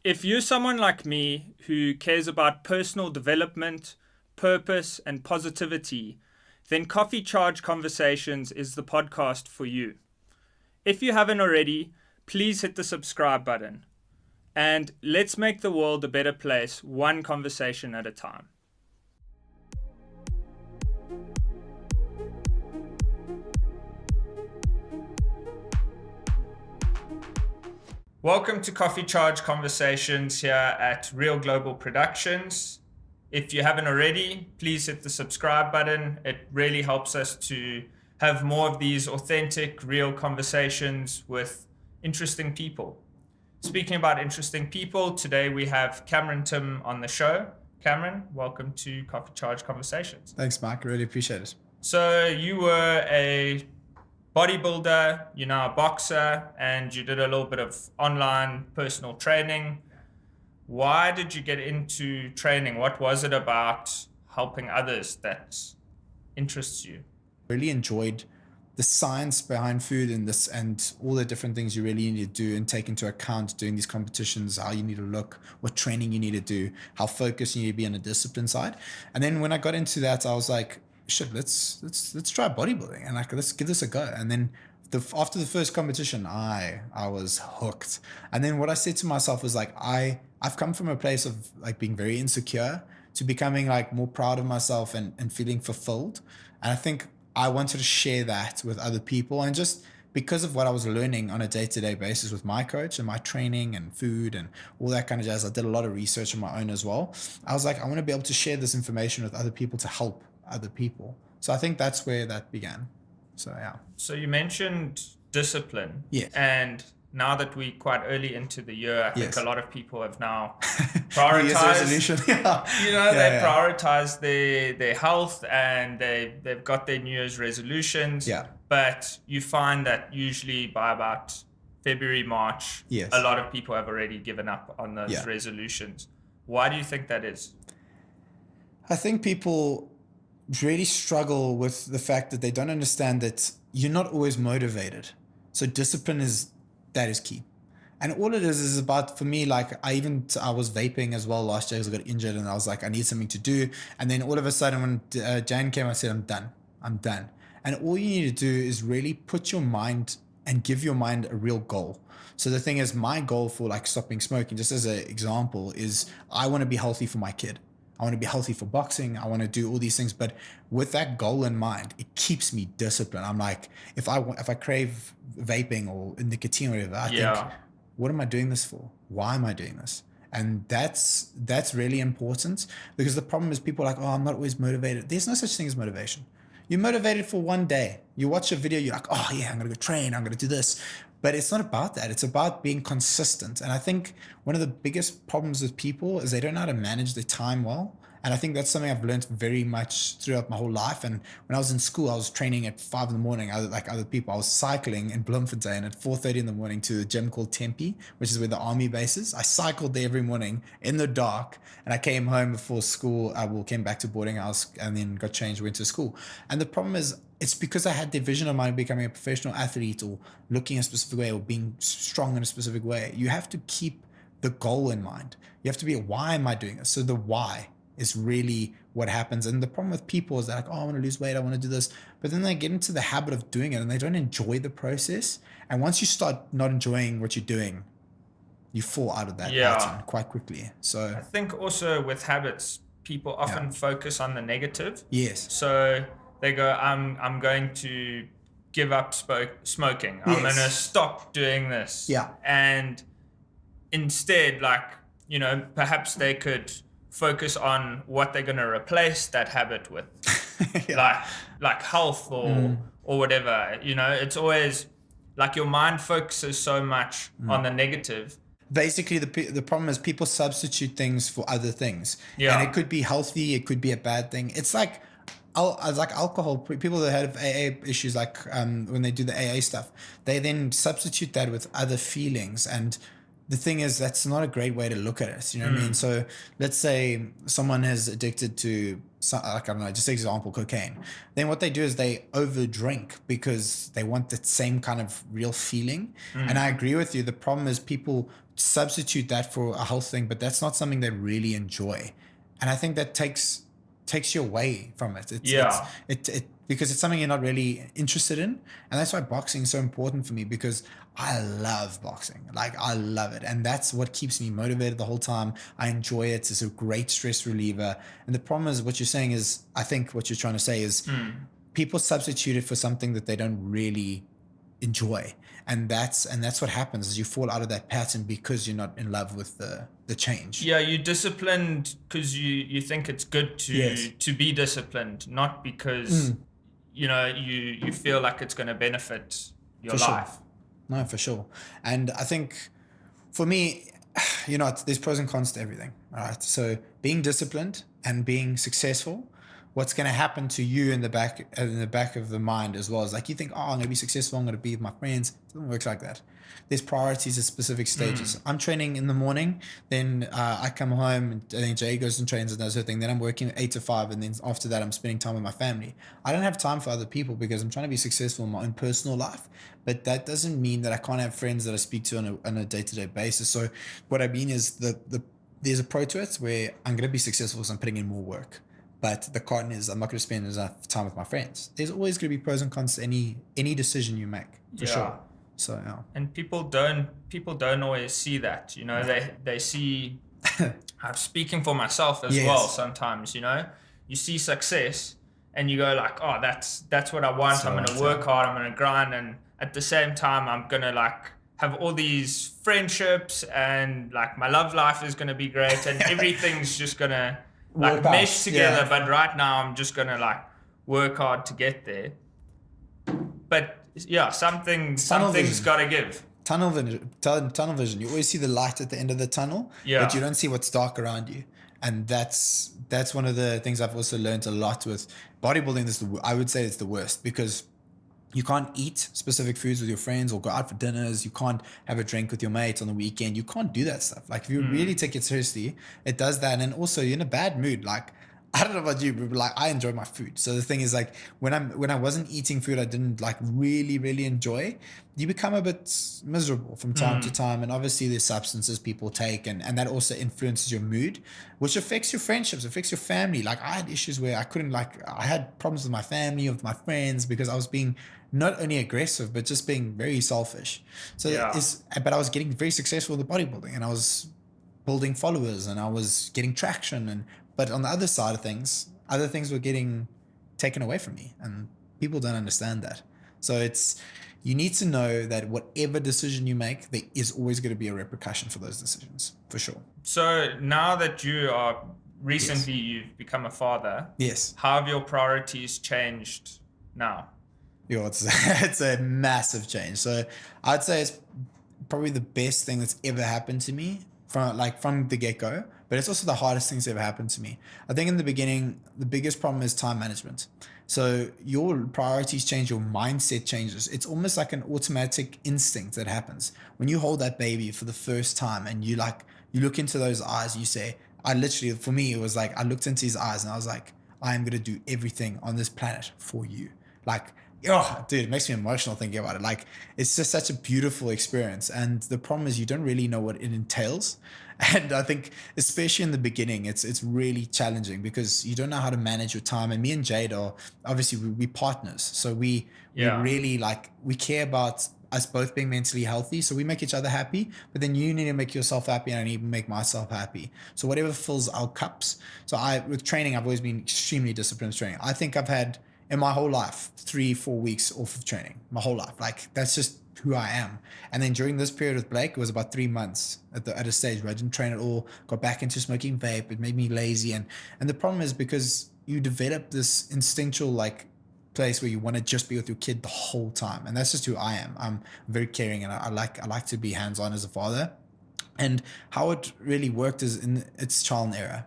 If you're someone like me who cares about personal development, purpose, and positivity, then Coffee Charge Conversations is the podcast for you. If you haven't already, please hit the subscribe button. And let's make the world a better place, one conversation at a time. Welcome to Coffee Charge Conversations here at Real Global Productions. If you haven't already, please hit the subscribe button. It really helps us to have more of these authentic, real conversations with interesting people. Speaking about interesting people, today we have Cameron Timm on the show. Cameron, welcome to Coffee Charge Conversations. Thanks, Mike. I really appreciate it. So you were a bodybuilder, you're now a boxer, and you did a little bit of online personal training. Why did you get into training? What was it about helping others that interests you? Really enjoyed the science behind food and all the different things you really need to do and take into account during these competitions, how you need to look, what training you need to do, how focused you need to be on the discipline side. And then when I got into that, I was like, shit, let's try bodybuilding and let's give this a go. And then after the first competition, I was hooked. And then what I said to myself was like, I've come from a place of like being very insecure to becoming like more proud of myself and feeling fulfilled. And I think I wanted to share that with other people. And just because of what I was learning on a day-to-day basis with my coach and my training and food and all that kind of jazz, I did a lot of research on my own as well. I was like, I want to be able to share this information with other people to help other people. So I think that's where that began. So yeah. So you mentioned discipline. Yes. And now that we're quite early into the year, I think Yes. a lot of people have now New Year's prioritized resolution. Yeah. they prioritize their health and they've got their New Year's resolutions. Yeah. But you find that usually by about February, March, Yes. a lot of people have already given up on those Yeah. resolutions. Why do you think that is? I think people really struggle with the fact that they don't understand that you're not always motivated. So discipline is key. And all it is about, for me, like I was vaping as well last year because I got injured and I was like, I need something to do. And then all of a sudden when Jan came, I said, I'm done. And all you need to do is really put your mind and give your mind a real goal. So the thing is, my goal for like stopping smoking, just as an example, is I want to be healthy for my kid. I want to be healthy for boxing. I want to do all these things. But with that goal in mind, it keeps me disciplined. I'm like, if I crave vaping or nicotine or whatever, I think, what am I doing this for? Why am I doing this? And that's really important, because the problem is people are like, oh, I'm not always motivated. There's no such thing as motivation. You're motivated for one day. You watch a video, you're like, oh yeah, I'm going to go train. I'm going to do this. But it's not about that. It's about being consistent. And I think one of the biggest problems with people is they don't know how to manage their time well. And I think that's something I've learned very much throughout my whole life. And when I was in school, I was training at 5 a.m, like other people. I was cycling in Bloemfontein at 4:30 in the morning to a gym called Tempe, which is where the army base is. I cycled there every morning in the dark, and I came home before school. Came back to boarding house and then got changed, went to school. And the problem is, it's because I had the vision of mine becoming a professional athlete or looking a specific way or being strong in a specific way. You have to keep the goal in mind. You have to be, why am I doing this? So the why is really what happens. And the problem with people is they're like, oh, I want to lose weight, I want to do this. But then they get into the habit of doing it and they don't enjoy the process. And once you start not enjoying what you're doing, you fall out of that pattern quite quickly. So I think also with habits, people often focus on the negative. Yes. So they go, I'm going to give up smoking. I'm going to stop doing this. Yeah. And instead, perhaps they could focus on what they're going to replace that habit with, like health or whatever. It's always like your mind focuses so much on the negative. Basically, the problem is people substitute things for other things. Yeah. And it could be healthy, it could be a bad thing. It's like alcohol. People that have AA issues, when they do the AA stuff, they then substitute that with other feelings. And the thing is, that's not a great way to look at it. You know what I mean? So let's say someone is addicted to, like, I don't know, just example, cocaine. Then what they do is they over drink because they want the same kind of real feeling. And I agree with you. The problem is people substitute that for a health thing, but that's not something they really enjoy. And I think that takes you away from it. It's because it's something you're not really interested in. And that's why boxing is so important for me, because I love boxing. Like, I love it. And that's what keeps me motivated the whole time. I enjoy it. It's a great stress reliever. And the problem is, what you're saying is, I think what you're trying to say is people substitute it for something that they don't really enjoy. And that's what happens, is you fall out of that pattern because you're not in love with the change. Yeah, you're disciplined because you think it's good to be disciplined, not because you feel like it's going to benefit your life. Sure. No, for sure. And I think for me, there's pros and cons to everything. All right. So being disciplined and being successful, what's going to happen to you in the back of the mind as well is, like, you think, oh, I'm going to be successful, I'm going to be with my friends. It doesn't work like that. There's priorities at specific stages. I'm training in the morning, then I come home, and then Jay goes and trains and does her thing. Then I'm working 8 to 5, and then after that I'm spending time with my family. I don't have time for other people because I'm trying to be successful in my own personal life. But that doesn't mean that I can't have friends that I speak to on a day-to-day basis. So what I mean is there's a pro to it where I'm going to be successful because I'm putting in more work. But the con is, I'm not going to spend enough time with my friends. There's always going to be pros and cons to any decision you make, for sure. So yeah. And people don't always see that. They see. I'm speaking for myself as well. Sometimes, you see success and you go like, oh, that's what I want. So I'm going to work hard. I'm going to grind, and at the same time, I'm going to like have all these friendships, and like my love life is going to be great, and everything's just going to like mesh together. But right now I'm just going to like work hard to get there. But yeah, something's got to give. Tunnel vision. You always see the light at the end of the tunnel, but you don't see what's dark around you. And that's one of the things I've also learned a lot with bodybuilding. I would say it's the worst, because you can't eat specific foods with your friends or go out for dinners. You can't have a drink with your mates on the weekend. You can't do that stuff. Like, if you really take it seriously, it does that. And also, you're in a bad mood. Like, I don't know about you, but like, I enjoy my food. So the thing is, like, when I wasn't eating food I didn't like really, really enjoy, you become a bit miserable from time to time. And obviously there's substances people take, and that also influences your mood, which affects your friendships, affects your family. Like, I had issues where I had problems with my family, with my friends, because I was being not only aggressive, but just being very selfish. So but I was getting very successful with the bodybuilding, and I was building followers, and I was getting traction, but on the other side of things, other things were getting taken away from me, and people don't understand that. So you need to know that whatever decision you make, there is always going to be a repercussion for those decisions, for sure. So now that you are recently, you've become a father. Yes. How have your priorities changed now? It's a massive change. So I'd say it's probably the best thing that's ever happened to me from the get-go, but it's also the hardest thing that's ever happened to me. I think in the beginning, the biggest problem is time management. So your priorities change, your mindset changes. It's almost like an automatic instinct that happens when you hold that baby for the first time, and you look into those eyes. You say, for me, it was like, I looked into his eyes and I was like, I am going to do everything on this planet for you. Like, oh, dude, it makes me emotional thinking about it. Like, it's just such a beautiful experience. And the problem is, you don't really know what it entails. And I think, especially in the beginning, it's really challenging because you don't know how to manage your time. And me and Jade are obviously we partners, so we really we care about us both being mentally healthy. So we make each other happy, but then you need to make yourself happy, and I need to make myself happy. So whatever fills our cups. So with training, I've always been extremely disciplined with training. I think I've had in my whole life 3-4 weeks off of training, my whole life. Like, that's just who I am. And then during this period with Blake, it was about 3 months at a stage where I didn't train at all, got back into smoking vape. It made me lazy. And the problem is, because you develop this instinctual place where you want to just be with your kid the whole time. And that's just who I am. I'm very caring, and I like to be hands-on as a father. And how it really worked is it's trial and error.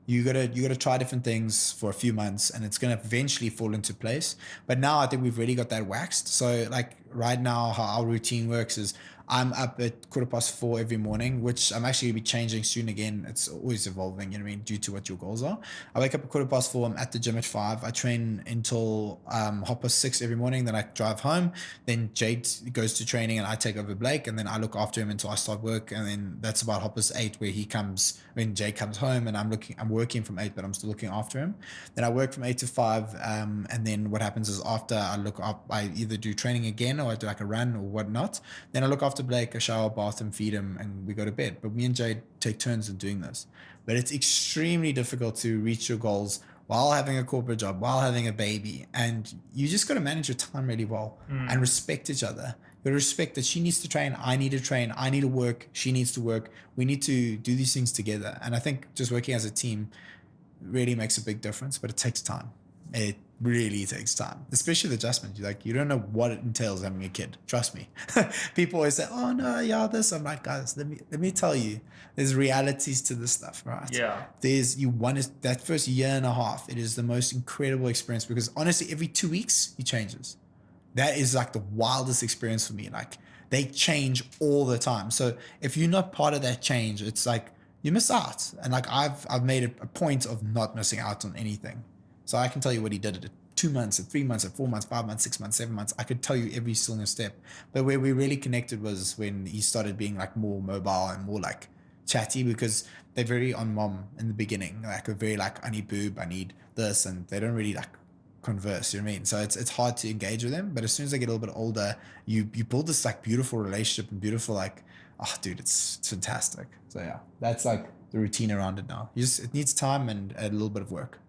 You gotta try different things for a few months, and it's gonna eventually fall into place. But now I think we've really got that waxed. So like right now, how our routine works is I'm up at 4:15 every morning, which I'm actually going to be changing soon again. It's always evolving, you know what I mean, due to what your goals are. I wake up at 4:15. I'm at the gym at 5. I train until 6:30 every morning. Then I drive home. Then Jade goes to training and I take over Blake. And then I look after him until I start work. And then that's about 8:30 where he comes, when Jade comes home, and I'm working from 8, but I'm still looking after him. Then I work from 8 to 5. And then what happens is after I look up, I either do training again or I do like a run or whatnot. Then I look after Blake, I shower, bath him, feed him, and we go to bed. But me and Jade take turns in doing this. But it's extremely difficult to reach your goals while having a corporate job, while having a baby. And you just got to manage your time really well and respect each other. You got to respect that she needs to train, I need to train, I need to work, she needs to work. We need to do these things together. And I think just working as a team really makes a big difference, but it takes time. It really takes time, especially the adjustment. You don't know what it entails having a kid. Trust me. People always say, "Oh no, yeah, this." I'm like, guys, let me tell you, there's realities to this stuff, right? Yeah. That first year and a half, it is the most incredible experience because honestly, every 2 weeks he changes. That is like the wildest experience for me. Like they change all the time. So if you're not part of that change, it's like you miss out. And like I've made it a point of not missing out on anything. So I can tell you what he did at 2 months, at 3 months, at 4 months, 5 months, 6 months, 7 months. I could tell you every single step. But where we really connected was when he started being like more mobile and more like chatty because they're very on mom in the beginning. Like they're very like, I need boob, I need this. And they don't really like converse, you know what I mean? So it's hard to engage with them. But as soon as they get a little bit older, you build this like beautiful relationship and beautiful like, oh dude, it's fantastic. So yeah, that's like the routine around it now. It needs time and a little bit of work.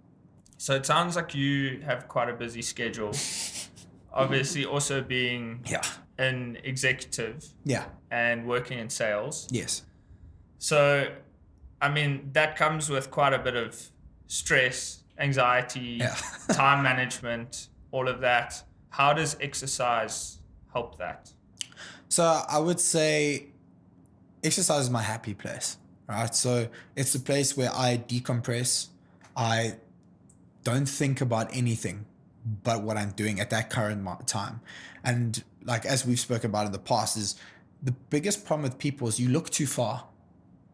So it sounds like you have quite a busy schedule. Obviously, also being an executive and working in sales. Yes. So, I mean, that comes with quite a bit of stress, anxiety, time management, all of that. How does exercise help that? So I would say exercise is my happy place, right? So it's the place where I decompress. I don't think about anything but what I'm doing at that current time. And like, as we've spoken about in the past, is the biggest problem with people is you look too far.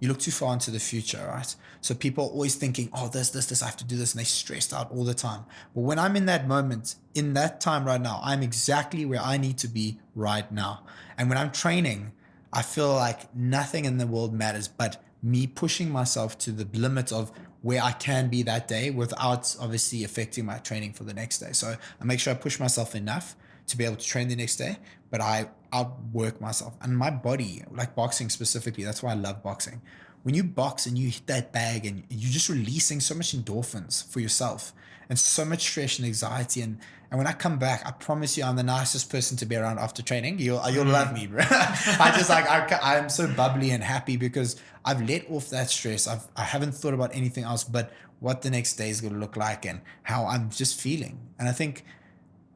You look too far into the future, right? So people are always thinking, oh, this, I have to do this. And they're stressed out all the time. But when I'm in that moment, in that time right now, I'm exactly where I need to be right now. And when I'm training, I feel like nothing in the world matters but me pushing myself to the limit of where I can be that day without obviously affecting my training for the next day. So I make sure I push myself enough to be able to train the next day, but I outwork myself. And my body, like boxing specifically, that's why I love boxing. When you box and you hit that bag and you're just releasing so much endorphins for yourself and so much stress and anxiety. And when I come back, I promise you I'm the nicest person to be around after training. You'll love me, bro. I'm so bubbly and happy because I've let off that stress. I haven't thought about anything else but what the next day is going to look like and how I'm just feeling. And I think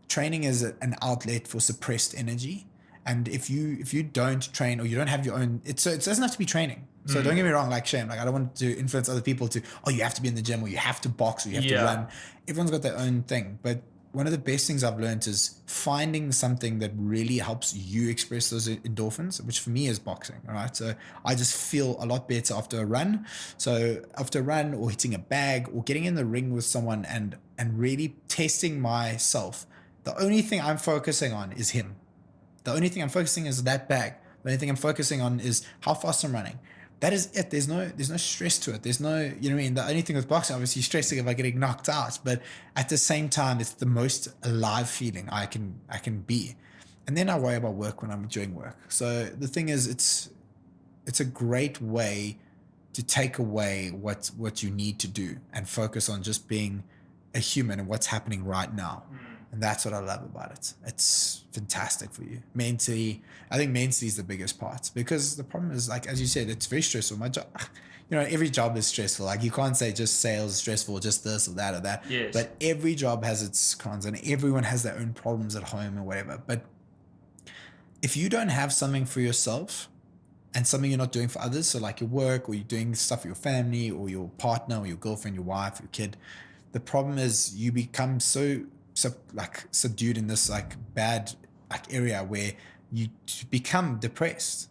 training is an outlet for suppressed energy. And if you don't train or you don't have your own, it doesn't have to be training. So don't get me wrong, like Shane, like I don't want to influence other people to, oh, you have to be in the gym or you have to box or you have to run. Everyone's got their own thing. But one of the best things I've learned is finding something that really helps you express those endorphins, which for me is boxing. All right. So I just feel a lot better after a run. So after a run or hitting a bag or getting in the ring with someone and really testing myself, the only thing I'm focusing on is him. The only thing I'm focusing is that bag. The only thing I'm focusing on is how fast I'm running. That is it. There's no stress to it. There's no, you know what I mean? The only thing with boxing, obviously stressing if I getting knocked out, but at the same time, it's the most alive feeling I can be. And then I worry about work when I'm doing work. So the thing is, it's a great way to take away what you need to do and focus on just being a human and what's happening right now. And that's what I love about it. It's fantastic for you. Mentally, I think mentally is the biggest part because the problem is, like, as you said, it's very stressful. My job, every job is stressful. Like you can't say just sales is stressful, just this or that or that. Yes. But every job has its cons and everyone has their own problems at home or whatever. But if you don't have something for yourself and something you're not doing for others, so like your work or you're doing stuff for your family or your partner or your girlfriend, your wife, your kid, the problem is you become so like subdued in this like bad like area where you become depressed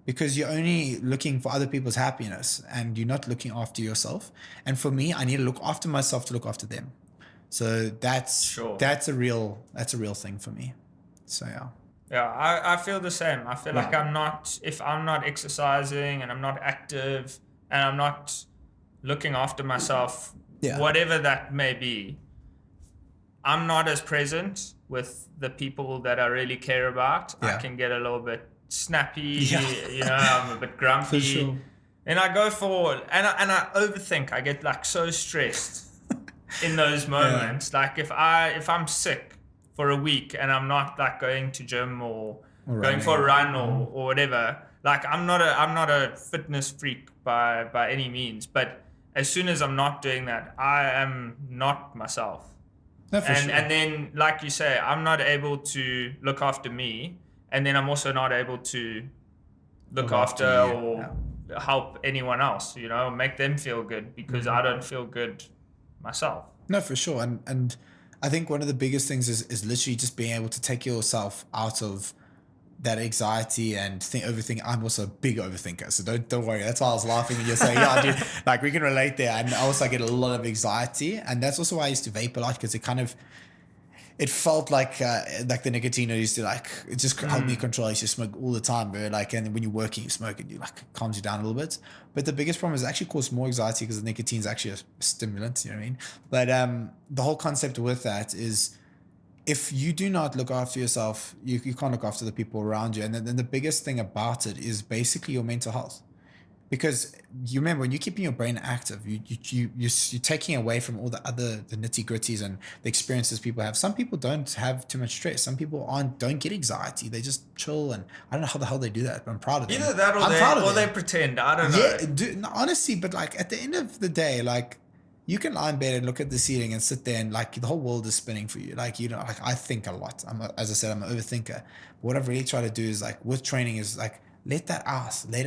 because you're only looking for other people's happiness and you're not looking after yourself. And for me, I need to look after myself to look after them. So that's a real thing for me. So yeah. Yeah, I feel the same. I feel like if I'm not exercising and I'm not active and I'm not looking after myself, whatever that may be, I'm not as present with the people that I really care about. I can get a little bit snappy, I'm a bit grumpy. For sure. And I go for, and I overthink. I get like so stressed in those moments. Like if I'm sick for a week and I'm not like going to gym or going for a run or whatever, like I'm not a fitness freak by any means, but as soon as I'm not doing that, I am not myself. No, for sure. And then, like you say, I'm not able to look after me, and then I'm also not able to look after or help anyone else, make them feel good because I don't feel good myself. No, for sure. And I think one of the biggest things is literally just being able to take yourself out of that anxiety and overthink. I'm also a big overthinker, so don't worry. That's why I was laughing when you're saying, yeah, dude, like we can relate there. And also I get a lot of anxiety, and that's also why I used to vape a lot because it felt like the nicotine I used to it just helped me control. I used to smoke all the time, bro. And when you're working, you smoke and calms you down a little bit. But the biggest problem is it actually causes more anxiety because the nicotine is actually a stimulant. You know what I mean? But the whole concept with that is, if you do not look after yourself, you can't look after the people around you. And then the biggest thing about it is basically your mental health. Because you remember, when you're keeping your brain active, you're taking away from all the nitty gritties and the experiences people have. Some people don't have too much stress. Some people don't get anxiety. They just chill, and I don't know how the hell they do that, but I'm proud of them. Either that or they pretend. I don't know. Yeah, honestly, but at the end of the day, you can lie in bed and look at the ceiling and sit there and the whole world is spinning for you. I think a lot. As I said, I'm an overthinker. But what I've really tried to do is with training is let that out, let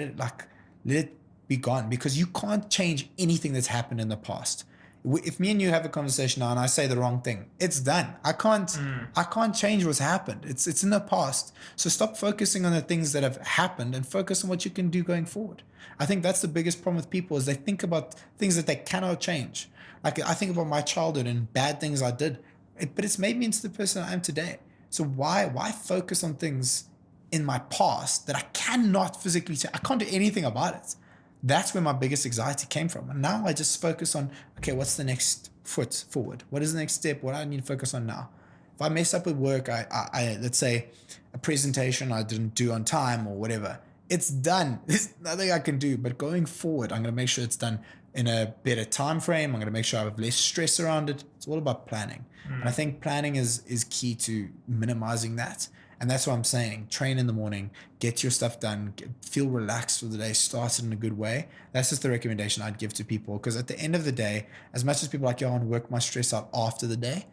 it be gone, because you can't change anything that's happened in the past. If me and you have a conversation now and I say the wrong thing, it's done. I can't change what's happened. It's in the past. So stop focusing on the things that have happened and focus on what you can do going forward. I think that's the biggest problem with people is they think about things that they cannot change. I think about my childhood and bad things I did, but it's made me into the person I am today. So why focus on things in my past that I cannot physically change? I can't do anything about it. That's where my biggest anxiety came from. And now I just focus on, okay, what's the next foot forward? What is the next step? What do I need to focus on now? If I mess up with work, I let's say a presentation I didn't do on time or whatever, it's done. There's nothing I can do. But going forward, I'm going to make sure it's done in a better time frame. I'm going to make sure I have less stress around it. It's all about planning. And I think planning is key to minimizing that. And that's what I'm saying. Train in the morning, get your stuff done, feel relaxed for the day, start it in a good way. That's just the recommendation I'd give to people. Because at the end of the day, as much as people I want to work my stress out after the day,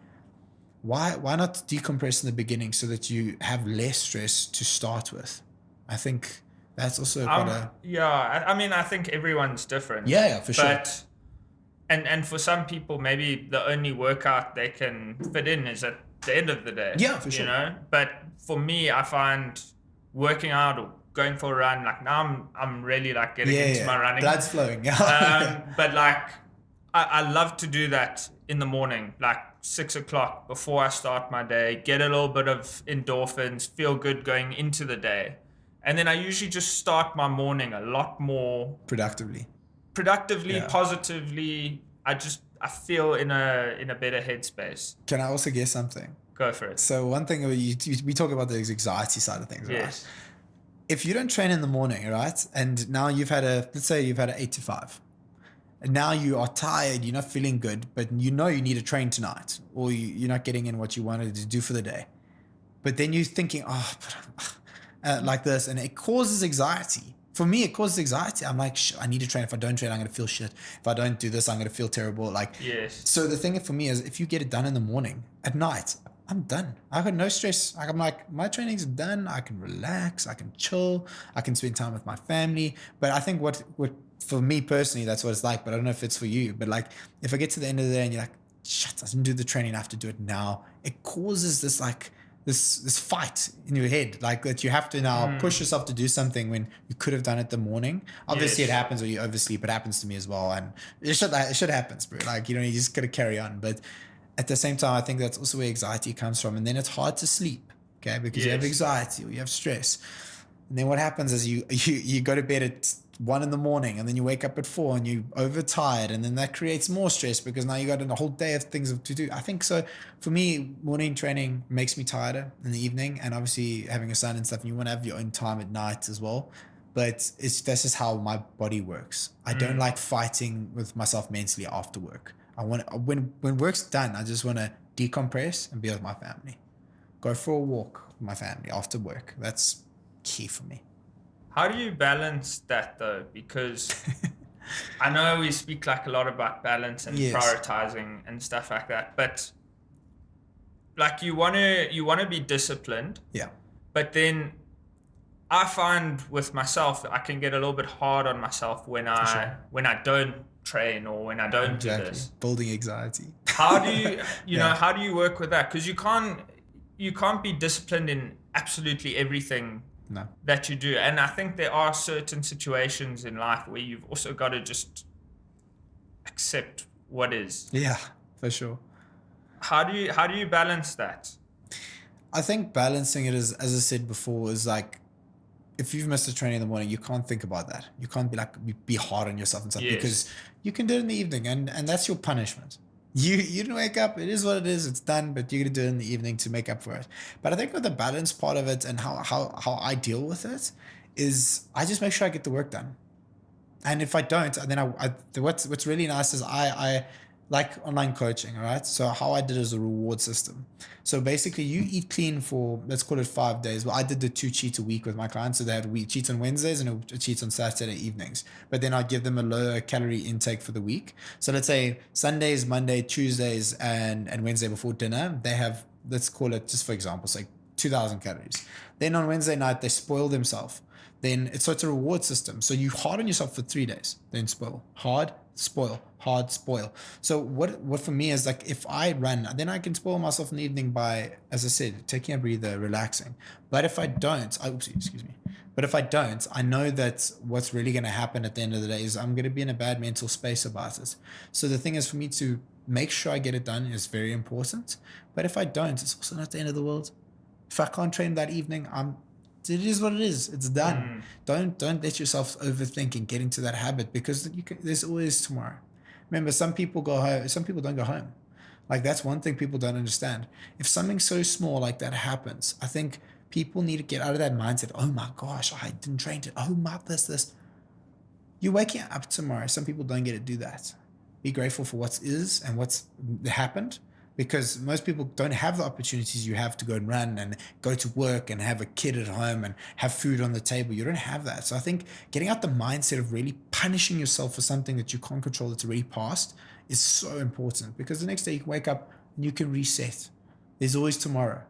why not decompress in the beginning so that you have less stress to start with? I think that's also quite I think everyone's different. Yeah, for sure. But and for some people, maybe the only workout they can fit in is at the end of the day. Yeah, for sure. But for me, I find working out or going for a run, now I'm really getting into my running. Blood's flowing. But I love to do that in the morning, 6 o'clock before I start my day, get a little bit of endorphins, feel good going into the day. And then I usually just start my morning a lot more productively, positively. I feel in a better headspace. Can I also guess something? Go for it. So one thing we talk about the anxiety side of things, right? Yes. If you don't train in the morning, right, and now let's say you've had an 8 to 5, and now you are tired, you're not feeling good, but you need to train tonight, or you're not getting in what you wanted to do for the day, but then you're thinking, like this, and it causes anxiety. For me, it causes anxiety. I'm like, I need to train. If I don't train, I'm going to feel shit. If I don't do this, I'm going to feel terrible. Yes. So the thing for me is, if you get it done in the morning, at night, I'm done. I got no stress. I'm my training's done. I can relax. I can chill. I can spend time with my family. But I think what for me personally, that's what it's like. But I don't know if it's for you. But if I get to the end of the day and you're like, shit, I didn't do the training, I have to do it now. It causes this this fight in your head, like that you have to now push yourself to do something when you could have done it the morning. Obviously, Yes. it happens, or you oversleep. It happens to me as well, and it should happen, bro. Like, you know, you just gotta carry on. But at the same time, I think that's also where anxiety comes from, and then it's hard to sleep, okay, because you have Yes. anxiety or you have stress, and then what happens is you go to bed at 1 a.m, and then you wake up at 4 and you're overtired, and then that creates more stress because now you got a whole day of things to do. I think so. For me, morning training makes me tired in the evening, and obviously having a son and stuff, and you want to have your own time at night as well. But that's just how my body works. I don't like fighting with myself mentally after work. I want when work's done, I just want to decompress and be with my family. Go for a walk with my family after work. That's key for me. How do you balance that though? Because I know we speak like a lot about balance and Yes. prioritizing and stuff like that, but like you want to be disciplined, Yeah. but then I find with myself that I can get a little bit hard on myself when I don't train or when I don't do this. Building anxiety. How do you Yeah. how do you work with that? Because you can't be disciplined in absolutely everything No. that you do. And I think there are certain situations in life where you've also got to just accept what is. Yeah, for sure. How do you balance that? I think balancing it is, as I said before, is like, if you've missed a training in the morning, you can't think about that. You can't be like, be hard on yourself and stuff, Yes. because you can do it in the evening, and that's your punishment. You didn't wake up. It is what it is. It's done, but you're gonna do it in the evening to make up for it. But I think with the balance part of it and how I deal with it is, I just make sure I get the work done. And if I don't, then what's really nice is I like online coaching, all right? So how I did is a reward system. So basically you eat clean for, let's call it 5 days. Well, I did the 2 cheats a week with my clients. So they had cheats on Wednesdays and a cheats on Saturday evenings. But then I'd give them a lower calorie intake for the week. So let's say Sundays, Monday, Tuesdays, and Wednesday before dinner, they have, let's call it, just for example, it's like 2,000 calories. Then on Wednesday night, they spoil themselves. Then it's a reward system. So you hard on yourself for 3 days, then spoil, hard, spoil, hard, spoil. So what for me is like, if I run, then I can spoil myself in the evening by, as I said, taking a breather, relaxing. But if I don't, But if I don't, I know that what's really going to happen at the end of the day is I'm going to be in a bad mental space about it. So the thing is, for me to make sure I get it done is very important. But if I don't, it's also not the end of the world. If I can't train that evening, it is what it is. It's done. Don't let yourself overthink and get into that habit, because there's always tomorrow. Remember, some people go home. Some people don't go home. Like, that's one thing people don't understand. If something so small like that happens, I think people need to get out of that mindset. Oh my gosh, I didn't train it. Oh my, this. You're waking up tomorrow. Some people don't get to do that. Be grateful for what is and what's happened, because most people don't have the opportunities you have to go and run and go to work and have a kid at home and have food on the table. You don't have that. So I think getting out the mindset of really punishing yourself for something that you can't control, that's already passed, is so important, because the next day you can wake up and you can reset. There's always tomorrow.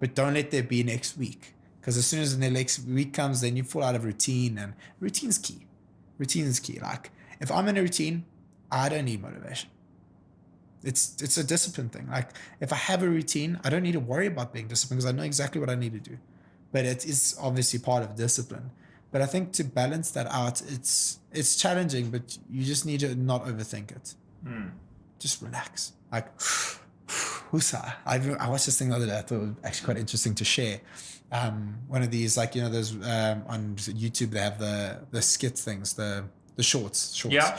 But don't let there be next week, because as soon as the next week comes, then you fall out of routine, and routine is key. Routine is key. Like, if I'm in a routine, I don't need motivation. It's a discipline thing. Like, if I have a routine, I don't need to worry about being disciplined, because I know exactly what I need to do. But it is obviously part of discipline. But I think to balance that out, it's challenging, but you just need to not overthink it. Just relax. Like, Husa. I watched this thing the other day. I thought it was actually quite interesting to share. One of these, like, you know, those on YouTube, they have the skit things, the shorts. Yeah.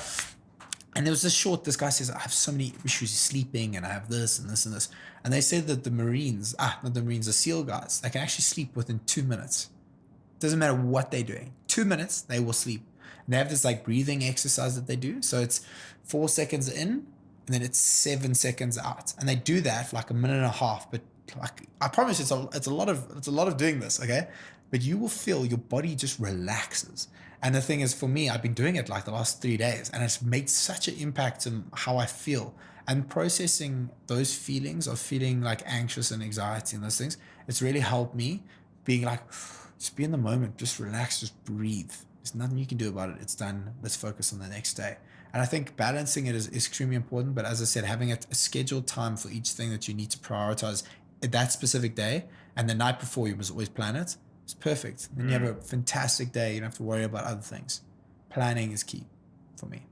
And there was this short, this guy says, I have so many issues sleeping, and I have this and this and this. And they said that the SEAL guys, they can actually sleep within 2 minutes. Doesn't matter what they're doing. 2 minutes, they will sleep. And they have this like breathing exercise that they do. So it's 4 seconds in, and then it's 7 seconds out. And they do that for like a minute and a half. But like, I promise it's a lot of doing this, okay? But you will feel your body just relaxes. And the thing is, for me, I've been doing it like the last 3 days, and it's made such an impact on how I feel. And processing those feelings of feeling like anxious and anxiety and those things, it's really helped me being like, just be in the moment, just relax, just breathe. There's nothing you can do about it. It's done. Let's focus on the next day. And I think balancing it is extremely important. But as I said, having a scheduled time for each thing that you need to prioritize at that specific day, and the night before you must always plan it. It's perfect. Then you have a fantastic day. You don't have to worry about other things. Planning is key for me.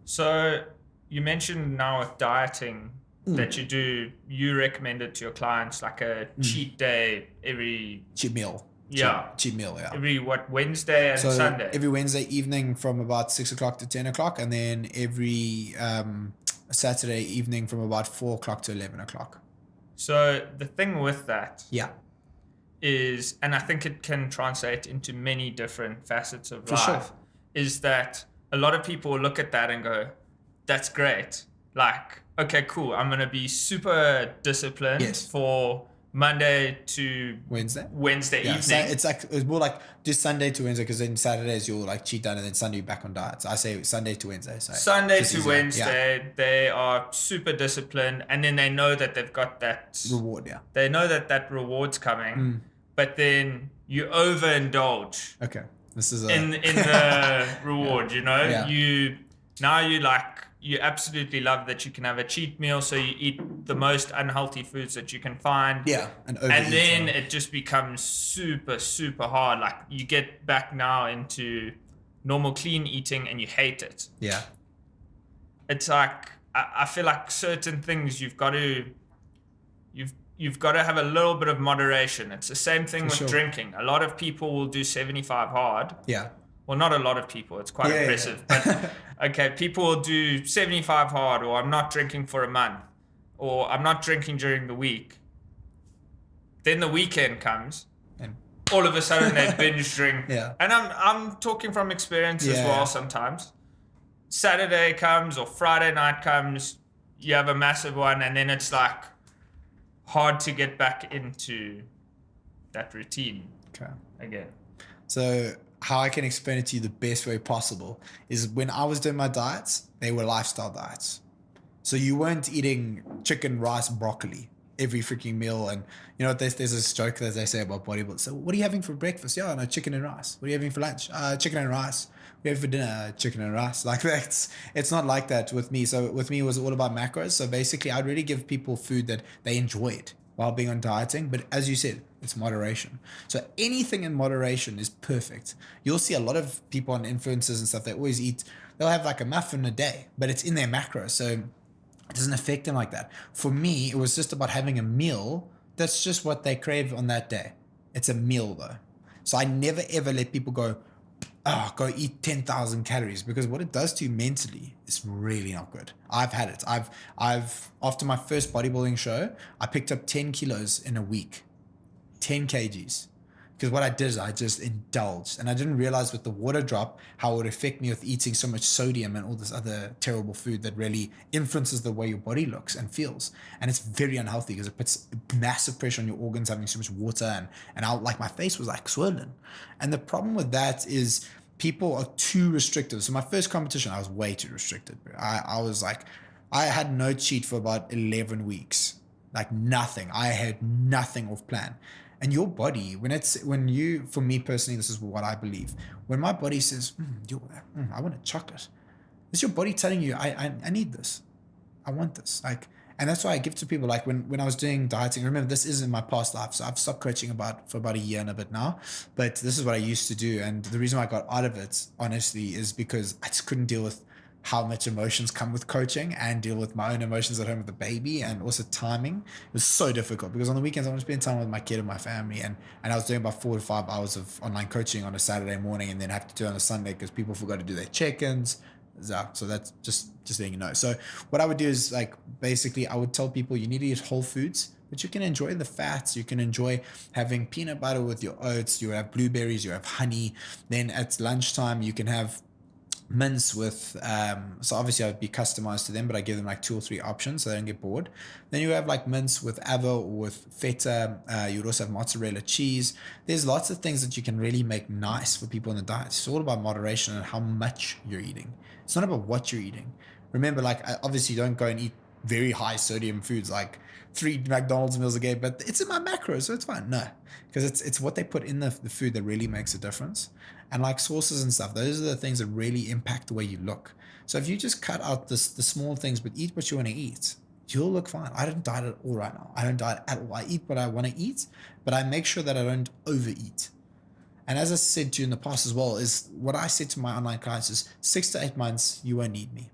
So you mentioned now with dieting that you recommend it to your clients like a cheat day every... Cheat meal. Yeah. Cheat meal, yeah. Every, Wednesday and so Sunday? Every Wednesday evening from about 6 o'clock to 10 o'clock, and then every Saturday evening from about 4 o'clock to 11 o'clock. So the thing with that Yeah. is, and I think it can translate into many different facets of life, sure. is that a lot of people look at that and go, that's great. Like, okay, cool. I'm going to be super disciplined for Monday to Wednesday evening. So it's more like just Sunday to Wednesday, because then Saturdays you'll like cheat down, and then Sunday you're back on diet. So I say Sunday to Wednesday. Sunday to Wednesday, they are super disciplined, and then they know that they've got that reward. Yeah. They know that reward's coming, but then you overindulge. Okay. This is in the reward, you know? Yeah. You absolutely love that you can have a cheat meal, so you eat the most unhealthy foods that you can find. Yeah. And then it just becomes super, super hard. Like, you get back now into normal clean eating and you hate it. Yeah. It's like, I feel like certain things you've got to have a little bit of moderation. It's the same thing with drinking. A lot of people will do 75 hard. Yeah. Well, not a lot of people. It's quite impressive. But, okay, people will do 75 hard, or I'm not drinking for a month, or I'm not drinking during the week. Then the weekend comes, and all of a sudden they binge drink. Yeah. And I'm talking from experience as well sometimes. Saturday comes or Friday night comes, you have a massive one, and then it's like hard to get back into that routine again. So how I can explain it to you the best way possible is, when I was doing my diets, they were lifestyle diets. So you weren't eating chicken, rice, broccoli every freaking meal. And you know, there's this joke that they say about bodybuilders. So what are you having for breakfast? Yeah, no, chicken and rice. What are you having for lunch? Chicken and rice. What are you having for dinner? Chicken and rice. Like, it's not like that with me. So with me, it was all about macros. So basically, I'd really give people food that they enjoyed while being on dieting. But as you said, it's moderation. So anything in moderation is perfect. You'll see a lot of people on influencers and stuff, they always eat, they'll have like a muffin a day, but it's in their macro. So it doesn't affect them like that. For me, it was just about having a meal that's just what they crave on that day. It's a meal though. So I never ever let people go eat 10,000 calories, because what it does to you mentally is really not good. I've had it. I've after my first bodybuilding show, I picked up 10 kilos in a week, 10 kgs. Because what I did is I just indulged, and I didn't realize with the water drop how it would affect me with eating so much sodium and all this other terrible food that really influences the way your body looks and feels. And it's very unhealthy because it puts massive pressure on your organs, having so much water, and I, like, my face was like swollen. And the problem with that is people are too restrictive. So my first competition, I was way too restricted. I was like, I had no cheat for about 11 weeks, like nothing. I had nothing off plan. And your body, for me personally, this is what I believe. When my body says, I want a chocolate, it's your body telling you, I need this. I want this. Like, and that's why I give to people. Like when I was doing dieting, remember, this is in my past life. So I've stopped coaching for about a year and a bit now, but this is what I used to do. And the reason I got out of it, honestly, is because I just couldn't deal with how much emotions come with coaching and deal with my own emotions at home with the baby, and also timing. It was so difficult because on the weekends I want to spend time with my kid and my family, and I was doing about 4 to 5 hours of online coaching on a Saturday morning, and then have to do it on a Sunday because people forgot to do their check-ins. So that's just letting you know. So what I would do is, like, basically I would tell people you need to eat whole foods, but you can enjoy the fats. You can enjoy having peanut butter with your oats. You have blueberries, you have honey. Then at lunchtime you can have mince with, so obviously I'd be customized to them, but I give them like 2 or 3 options so they don't get bored. Then you have like mince with avo or with feta. You would also have mozzarella cheese. There's lots of things that you can really make nice for people in the diet. It's all about moderation and how much you're eating. It's not about what you're eating. Remember, like, obviously don't go and eat very high sodium foods like 3 McDonald's meals a day, but it's in my macros, so it's fine. No, because it's what they put in the food that really makes a difference. And like sauces and stuff, those are the things that really impact the way you look. So if you just cut out the small things, but eat what you want to eat, you'll look fine. I don't diet at all right now. I don't diet at all. I eat what I want to eat, but I make sure that I don't overeat. And as I said to you in the past as well, is what I said to my online clients is 6 to 8 months, you won't need me.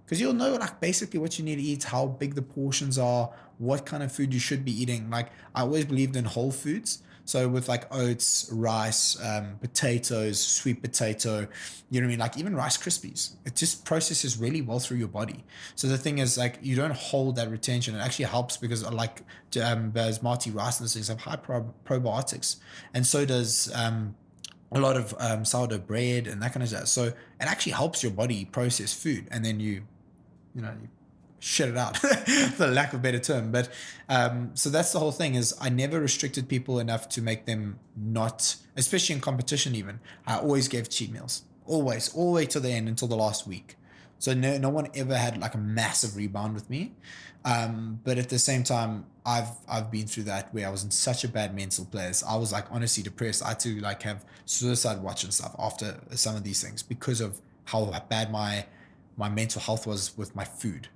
Because you'll know like basically what you need to eat, how big the portions are, what kind of food you should be eating. Like I always believed in whole foods. So with like oats, rice, potatoes, sweet potato, you know what I mean? Like even Rice Krispies, it just processes really well through your body. So the thing is like you don't hold that retention. It actually helps because like Basmati rice and those things have high probiotics. And so does a lot of sourdough bread and that kind of stuff. So it actually helps your body process food, and then you shit it out, for lack of a better term. But so that's the whole thing. Is I never restricted people enough to make them not, especially in competition. Even I always gave cheat meals, always, all the way to the end until the last week. So no one ever had like a massive rebound with me. But at the same time, I've been through that where I was in such a bad mental place. I was like honestly depressed. I had to like have suicide watch and stuff after some of these things because of how bad my mental health was with my food.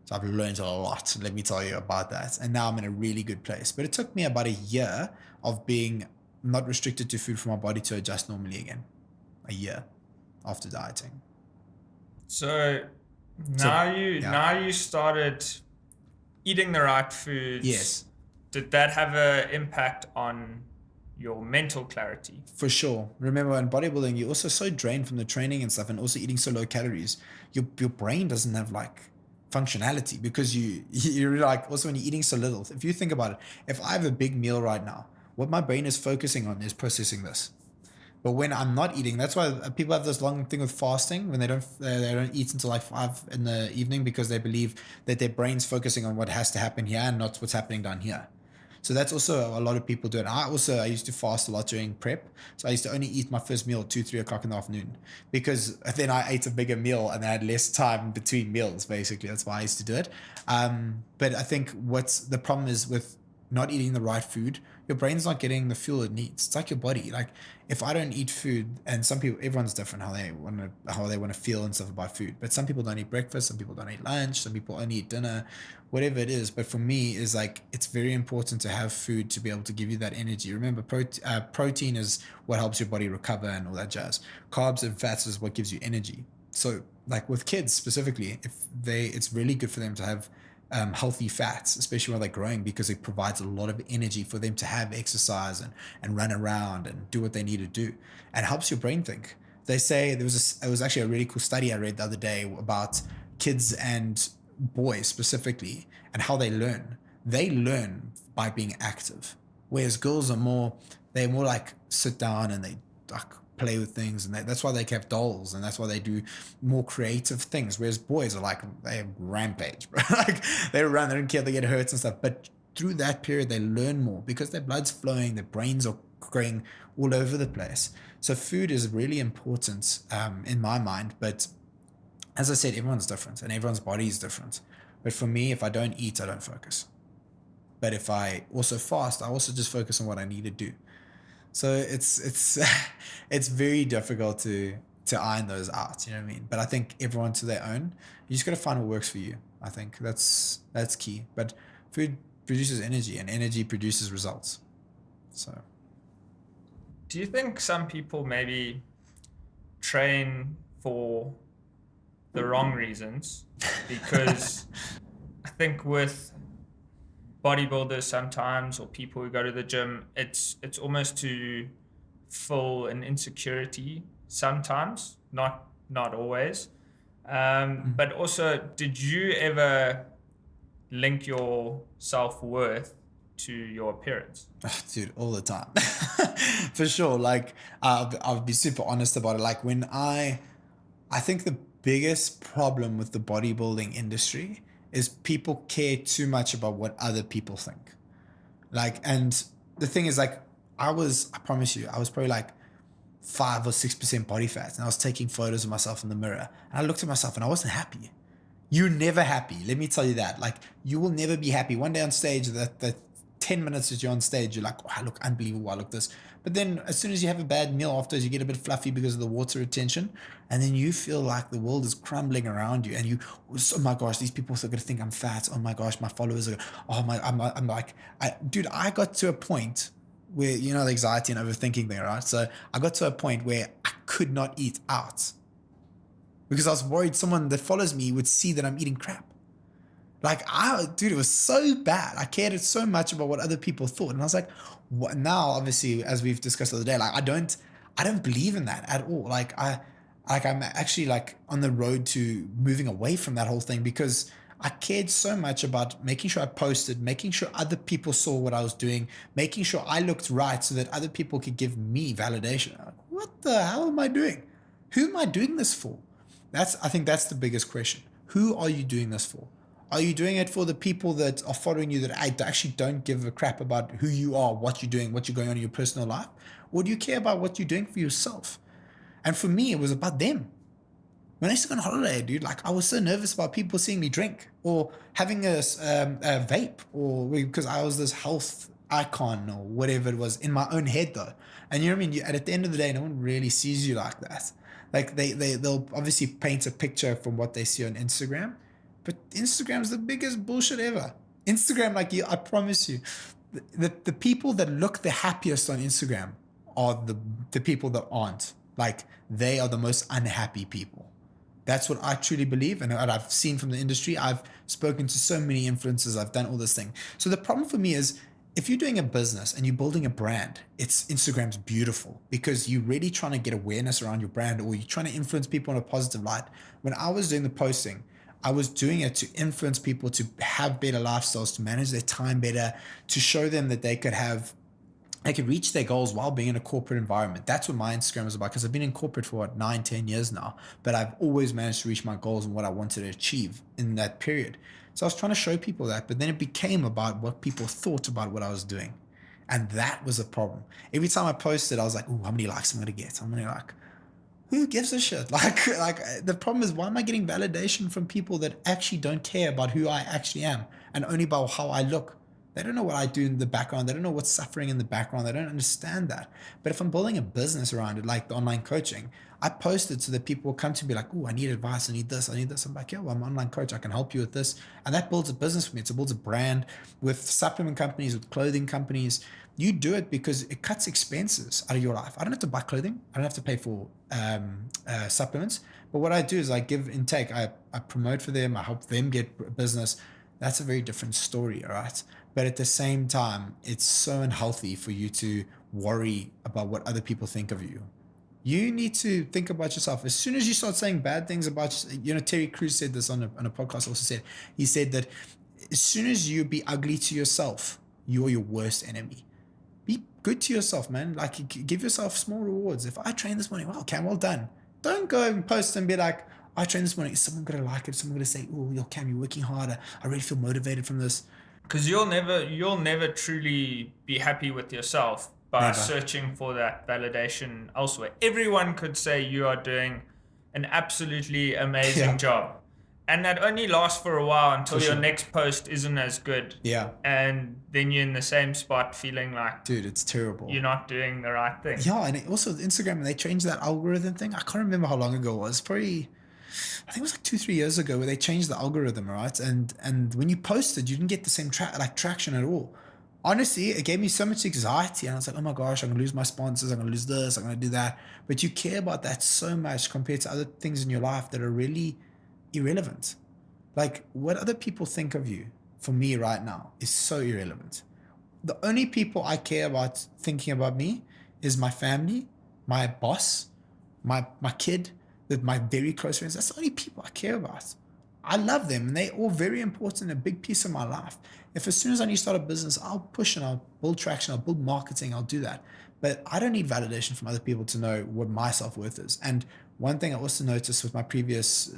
So I've learned a lot, let me tell you about that. And now I'm in a really good place. But it took me about a year of being not restricted to food for my body to adjust normally again. A year after dieting. So now you started eating the right foods. Yes. Did that have an impact on your mental clarity? For sure. Remember, in bodybuilding, you're also so drained from the training and stuff, and also eating so low calories. Your brain doesn't have like functionality because you're like, also when you're eating so little. If you think about it, if I have a big meal right now, what my brain is focusing on is processing this. But when I'm not eating, that's why people have this long thing with fasting when they don't eat until like 5 in the evening because they believe that their brain's focusing on what has to happen here and not what's happening down here. So that's also a lot of people do it. I used to fast a lot during prep. So I used to only eat my first meal at 2-3 o'clock in the afternoon because then I ate a bigger meal and I had less time between meals, basically. That's why I used to do it. But I think what's the problem is with not eating the right food, your brain's not getting the fuel it needs. It's like your body. Like if I don't eat food, and some people, everyone's different how they want to feel and stuff about food. But some people don't eat breakfast, some people don't eat lunch, some people only eat dinner, whatever it is. But for me, is like it's very important to have food to be able to give you that energy. Remember, protein is what helps your body recover and all that jazz. Carbs and fats is what gives you energy. So like with kids specifically, it's really good for them to have healthy fats, especially when they're growing, because it provides a lot of energy for them to have exercise and run around and do what they need to do, and helps your brain think. They say it was actually a really cool study I read the other day about kids and boys specifically and how they learn. They learn by being active, whereas girls they're more like sit down and they like play with things, and that's why they have dolls, and that's why they do more creative things, whereas boys are like they rampage, bro. Like they run, they don't care, they get hurt and stuff, but through that period they learn more because their blood's flowing, their brains are going all over the place. So food is really important in my mind, but as I said, everyone's different and everyone's body is different. But for me, if I don't eat, I don't focus. But if I also fast, I also just focus on what I need to do. So it's very difficult to iron those out, you know what I mean? But I think everyone to their own. You just got to find what works for you. I think that's key. But food produces energy, and energy produces results. So, do you think some people maybe train for the wrong reasons? Because I think with bodybuilders sometimes, or people who go to the gym, it's almost to fill an insecurity sometimes, not always. But also, did you ever link your self-worth to your appearance? Dude, all the time. For sure. Like I'll be super honest about it. Like when I think the biggest problem with the bodybuilding industry is people care too much about what other people think. Like, and the thing is, like, I promise you, I was probably like 5 or 6% body fat, and I was taking photos of myself in the mirror, and I looked at myself and I wasn't happy. You're never happy. Let me tell you that. Like, you will never be happy. One day on stage, that 10 minutes that you're on stage, you're like, oh, I look unbelievable. I look this. But then as soon as you have a bad meal afterwards, you get a bit fluffy because of the water retention. And then you feel like the world is crumbling around you. And you, oh my gosh, these people are going to think I'm fat. Oh my gosh, my followers are, oh my, I'm like, dude, I got to a point where, the anxiety and overthinking thing, right? So I got to a point where I could not eat out because I was worried someone that follows me would see that I'm eating crap. Like, dude, it was so bad. I cared so much about what other people thought. And I was like, what? Now, obviously, as we've discussed the other day, like, I don't believe in that at all. I'm actually like on the road to moving away from that whole thing because I cared so much about making sure I posted, making sure other people saw what I was doing, making sure I looked right so that other people could give me validation. Like, what the hell am I doing? Who am I doing this for? I think that's the biggest question. Who are you doing this for? Are you doing it for the people that are following you that actually don't give a crap about who you are, what you're doing, what you're going on in your personal life? Or do you care about what you're doing for yourself? And for me, it was about them. When I used to go on holiday, dude, like I was so nervous about people seeing me drink or having a vape, or because I was this health icon or whatever it was in my own head though. And you know what I mean? At the end of the day, no one really sees you like that. Like they'll obviously paint a picture from what they see on Instagram. But Instagram's the biggest bullshit ever. Instagram, like I promise you, the people that look the happiest on Instagram are the people that aren't. Like they are the most unhappy people. That's what I truly believe and what I've seen from the industry. I've spoken to so many influencers. I've done all this thing. So the problem for me is if you're doing a business and you're building a brand, Instagram's beautiful because you're really trying to get awareness around your brand or you're trying to influence people in a positive light. When I was doing the posting, I was doing it to influence people to have better lifestyles, to manage their time better, to show them that they could reach their goals while being in a corporate environment. That's what my Instagram is about because I've been in corporate for 9-10 years now, but I've always managed to reach my goals and what I wanted to achieve in that period. So I was trying to show people that, but then it became about what people thought about what I was doing. And that was a problem. Every time I posted, I was like, ooh, how many likes am I going to get? I'm going to like, who gives a shit? Like the problem is, why am I getting validation from people that actually don't care about who I actually am and only about how I look? They don't know what I do in the background. They don't know what's suffering in the background. They don't understand that. But if I'm building a business around it, like the online coaching, I posted so that people will come to me like, oh, I need advice. I need this. I need this. I'm like, yeah, well, I'm an online coach. I can help you with this. And that builds a business for me. It builds a brand with supplement companies, with clothing companies. You do it because it cuts expenses out of your life. I don't have to buy clothing. I don't have to pay for supplements. But what I do is I give intake. I promote for them. I help them get business. That's a very different story, all right? But at the same time, it's so unhealthy for you to worry about what other people think of you. You need to think about yourself. As soon as you start saying bad things about, Terry Crews said this on a podcast also he said that as soon as you be ugly to yourself, you're your worst enemy. Be good to yourself, man. Like give yourself small rewards. If I train this morning, wow, Cam, well done. Don't go and post and be like, I trained this morning. Is someone going to like it? Is someone going to say, oh, yo, Cam, you're working harder. I really feel motivated from this. Because you'll never truly be happy with yourself by searching for that validation elsewhere. Everyone could say you are doing an absolutely amazing job. And that only lasts for a while until your next post isn't as good. Yeah. And then you're in the same spot feeling like, dude, it's terrible. You're not doing the right thing. Yeah, and also Instagram, when they changed that algorithm thing, I can't remember how long ago it was. Probably, I think it was like 2-3 years ago where they changed the algorithm, right? And when you posted, you didn't get the same traction at all. Honestly, it gave me so much anxiety. And I was like, oh my gosh, I'm going to lose my sponsors. I'm going to lose this. I'm going to do that. But you care about that so much compared to other things in your life that are really irrelevant. Like what other people think of you, for me right now, is so irrelevant. The only people I care about thinking about me is my family, my boss, my kid, with my very close friends. That's the only people I care about. I love them and they're all very important, a big piece of my life. If as soon as I need to start a business, I'll push and I'll build traction, I'll build marketing, I'll do that. But I don't need validation from other people to know what my self-worth is. And one thing I also noticed with my previous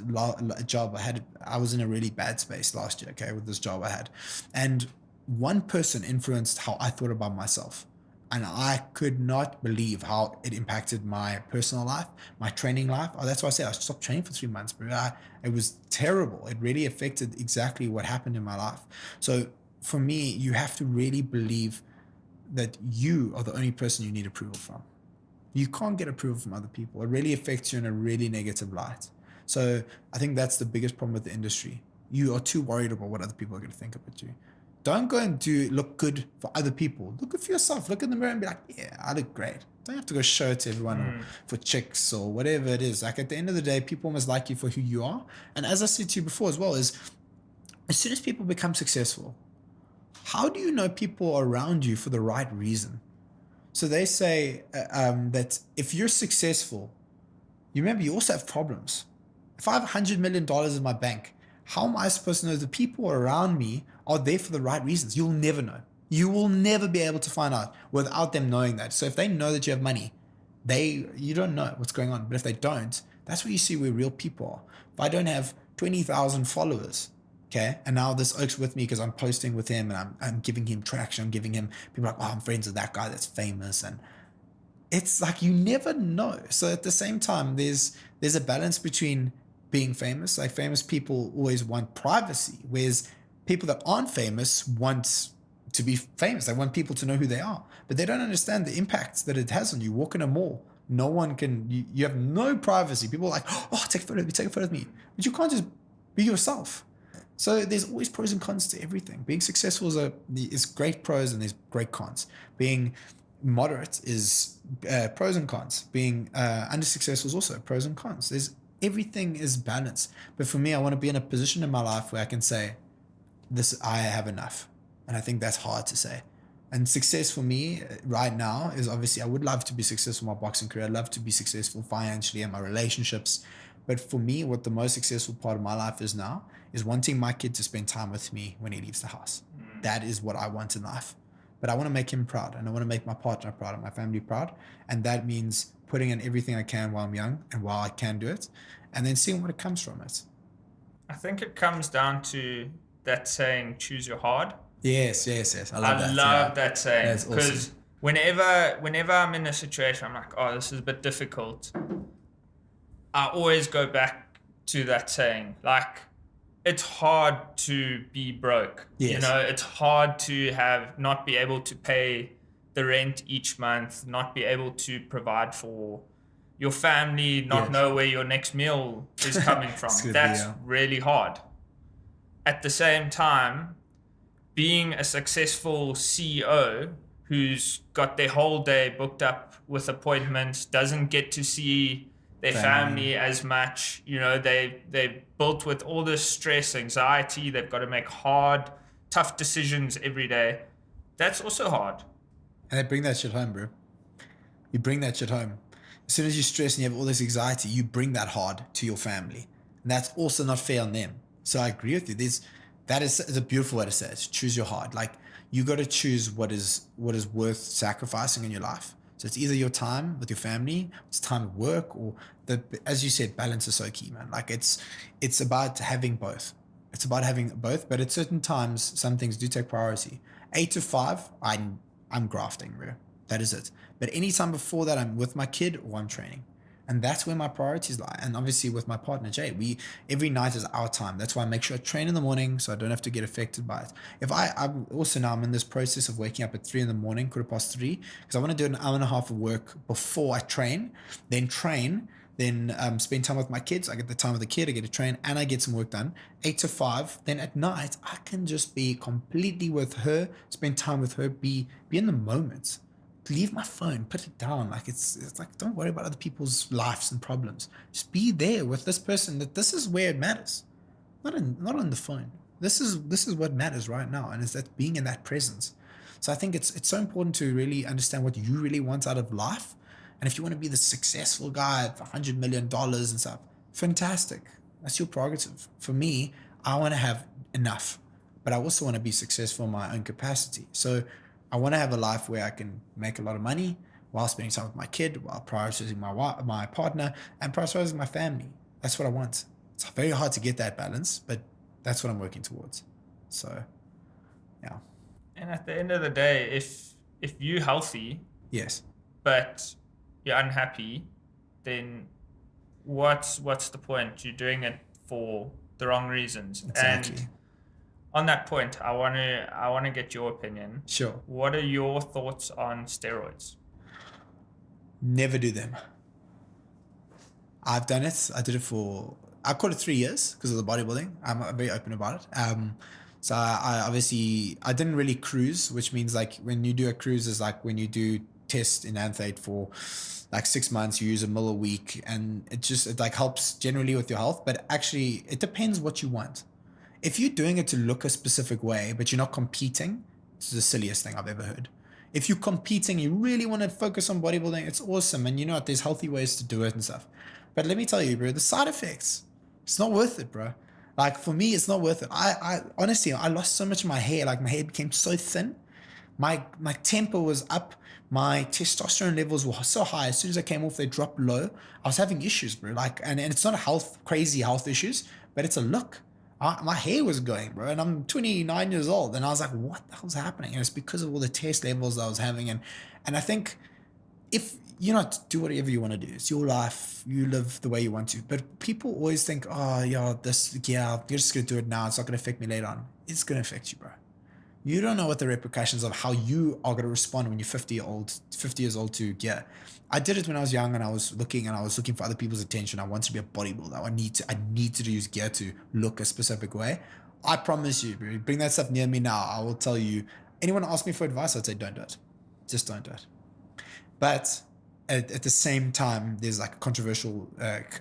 job I was in a really bad space last year, okay, with this job I had. And one person influenced how I thought about myself. And I could not believe how it impacted my personal life, my training life. Oh, that's why I said I stopped training for 3 months. But it was terrible. It really affected exactly what happened in my life. So for me, you have to really believe that you are the only person you need approval from. You can't get approval from other people. It really affects you in a really negative light. So I think that's the biggest problem with the industry. You are too worried about what other people are going to think about you. Don't go and look good for other people. Look good for yourself. Look in the mirror and be like, yeah, I look great. Don't have to go show it to everyone or for chicks or whatever it is. Like at the end of the day, people must like you for who you are. And as I said to you before as well, is as soon as people become successful, how do you know people are around you for the right reason? So they say that if you're successful, you remember you also have problems. If I have $100 million in my bank, how am I supposed to know the people around me are there for the right reasons? You'll never know. You will never be able to find out without them knowing that. So if they know that you have money, you don't know what's going on. But if they don't, that's where you see where real people are. If I don't have 20,000 followers, okay, and now this Oak's with me because I'm posting with him and I'm giving him traction, I'm giving him, people are like, oh, I'm friends with that guy that's famous. And it's like you never know. So at the same time, there's a balance between being famous. Like famous people always want privacy, whereas people that aren't famous want to be famous. They want people to know who they are, but they don't understand the impact that it has on you. Walk in a mall, no one can, you have no privacy. People are like, oh, take a photo of me, take a photo of me. But you can't just be yourself. So there's always pros and cons to everything. Being successful is great pros and there's great cons. Being moderate is pros and cons. Being under-successful is also pros and cons. Everything is balanced. But for me, I want to be in a position in my life where I can say, I have enough. And I think that's hard to say. And success for me right now is obviously, I would love to be successful in my boxing career. I'd love to be successful financially in my relationships. But for me, what the most successful part of my life is now is wanting my kid to spend time with me when he leaves the house. That is what I want in life. But I want to make him proud, and I want to make my partner proud and my family proud. And that means putting in everything I can while I'm young and while I can do it, and then seeing what comes from it. I think it comes down to that saying, choose your hard. Yes. I love that saying, because awesome. whenever I'm in a situation, I'm like, oh, this is a bit difficult. I always go back to that saying, like, it's hard to be broke. Yes. You know, it's hard to not be able to pay the rent each month, not be able to provide for your family, not know where your next meal is coming from. That's really hard. At the same time, being a successful CEO who's got their whole day booked up with appointments, doesn't get to see their family as much, you know, they've built with all this stress, anxiety, they've got to make hard, tough decisions every day. That's also hard. And they bring that shit home, bro. You bring that shit home. As soon as you stress and you have all this anxiety, you bring that hard to your family. And that's also not fair on them. So I agree with you. That is a beautiful way to say it. Choose your hard. Like, you got to choose what is worth sacrificing in your life. So it's either your time with your family, it's time at work, or as you said, balance is so key, man. Like it's about having both. It's about having both, but at certain times, some things do take priority. 8 to 5, I'm grafting, bro. That is it. But anytime before that, I'm with my kid or I'm training. And that's where my priorities lie. And obviously with my partner, Jay, every night is our time. That's why I make sure I train in the morning so I don't have to get affected by it. I'm also now I'm in this process of waking up at 3 in the morning, 3:15, because I want to do an hour and a half of work before I train, then spend time with my kids. I get the time with the kid, I get to train, and I get some work done. 8 to 5. Then at night, I can just be completely with her, spend time with her, be in the moment. Leave my phone, put it down. Like it's like, don't worry about other people's lives and problems. Just be there with this person. This is where it matters, not on the phone. This is what matters right now, and it's that being in that presence. So I think it's so important to really understand what you really want out of life. And if you want to be the successful guy at $100 million and stuff, fantastic. That's your prerogative. For me, I want to have enough, but I also want to be successful in my own capacity. So I want to have a life where I can make a lot of money while spending time with my kid, while prioritizing my partner, and prioritizing my family. That's what I want. It's very hard to get that balance, but that's what I'm working towards. So, yeah. And at the end of the day, if you're healthy, yes, but you're unhappy, then what's the point? You're doing it for the wrong reasons. Exactly. And on that point, I want to get your opinion. Sure. What are your thoughts on steroids? Never do them. I've done it. I call it 3 years because of the bodybuilding. I'm very open about it. So I obviously, I didn't really cruise, which means like when you do a cruise is like when you do test in Anthate for like 6 months, you use a mil a week, and it like helps generally with your health, but actually it depends what you want. If you're doing it to look a specific way, but you're not competing, it's the silliest thing I've ever heard. If you're competing, you really want to focus on bodybuilding, it's awesome. And you know what, there's healthy ways to do it and stuff. But let me tell you, bro, the side effects, it's not worth it, bro. Like for me, it's not worth it. I honestly, I lost so much of my hair. Like my hair became so thin. My temper was up. My testosterone levels were so high. As soon as I came off, they dropped low. I was having issues, bro. Like, and it's not crazy health issues, but it's a look. My hair was going, bro, and I'm 29 years old, and I was like, what the hell's happening? And it's because of all the test levels I was having. And I think if do whatever you want to do. It's your life. You live the way you want to. But people always think, oh, yeah, you're just going to do it now. It's not going to affect me later on. It's going to affect you, bro. You don't know what the repercussions of how you are going to respond when you're 50 years old to gear. I did it when I was young, and I was looking for other people's attention. I wanted to be a bodybuilder. I need to use gear to look a specific way. I promise you, bro, bring that stuff near me now. I will tell you, anyone ask me for advice, I'd say, don't do it. Just don't do it. But at the same time, there's like a controversial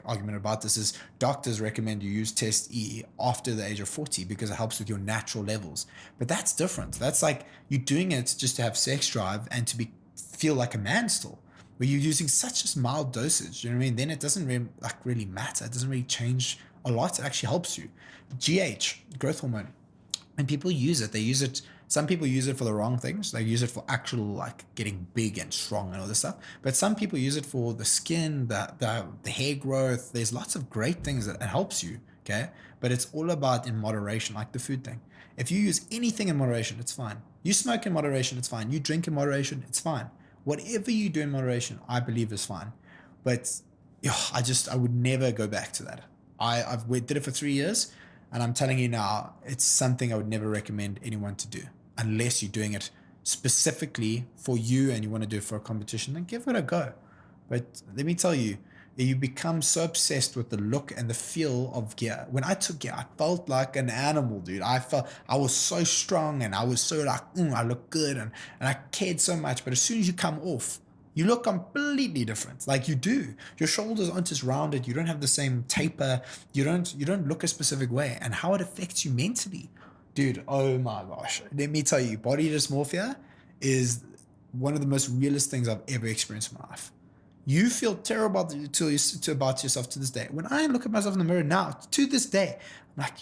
argument about this is doctors recommend you use test E after the age of 40 because it helps with your natural levels. But that's different. That's like you're doing it just to have sex drive and to feel like a man still. Where you're using such a mild dosage, you know what I mean? Then it doesn't really matter. It doesn't really change a lot. It actually helps you. GH, growth hormone. And people use it. Some people use it for the wrong things. They use it for actual like getting big and strong and all this stuff. But some people use it for the skin, the hair growth. There's lots of great things that it helps you. Okay. But it's all about in moderation, like the food thing. If you use anything in moderation, it's fine. You smoke in moderation, it's fine. You drink in moderation, it's fine. Whatever you do in moderation, I believe is fine. But I would never go back to that. I did it for 3 years. And I'm telling you now, it's something I would never recommend anyone to do unless you're doing it specifically for you and you want to do it for a competition, then give it a go. But let me tell you, you become so obsessed with the look and the feel of gear. When I took gear, I felt like an animal, dude. I was so strong and I was so like, I look good and I cared so much. But as soon as you come off, you look completely different. Like you do. Your shoulders aren't as rounded. You don't have the same taper. You don't look a specific way. And how it affects you mentally. Dude, oh my gosh. Let me tell you, body dysmorphia is one of the most realest things I've ever experienced in my life. You feel terrible about yourself to this day. When I look at myself in the mirror now, to this day, I'm like,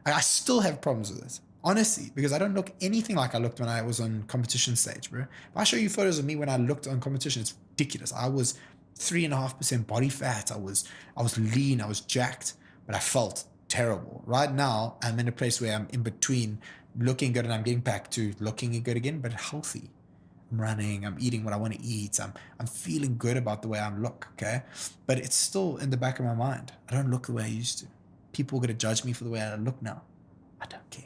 I still have problems with it. Honestly, because I don't look anything like I looked when I was on competition stage, bro. If I show you photos of me when I looked on competition, it's ridiculous. I was 3.5% body fat. I was lean. I was jacked, but I felt terrible. Right now, I'm in a place where I'm in between looking good and I'm getting back to looking good again, but healthy. I'm running. I'm eating what I want to eat. I'm feeling good about the way I look. Okay, but it's still in the back of my mind. I don't look the way I used to. People are gonna judge me for the way I look now. I don't care.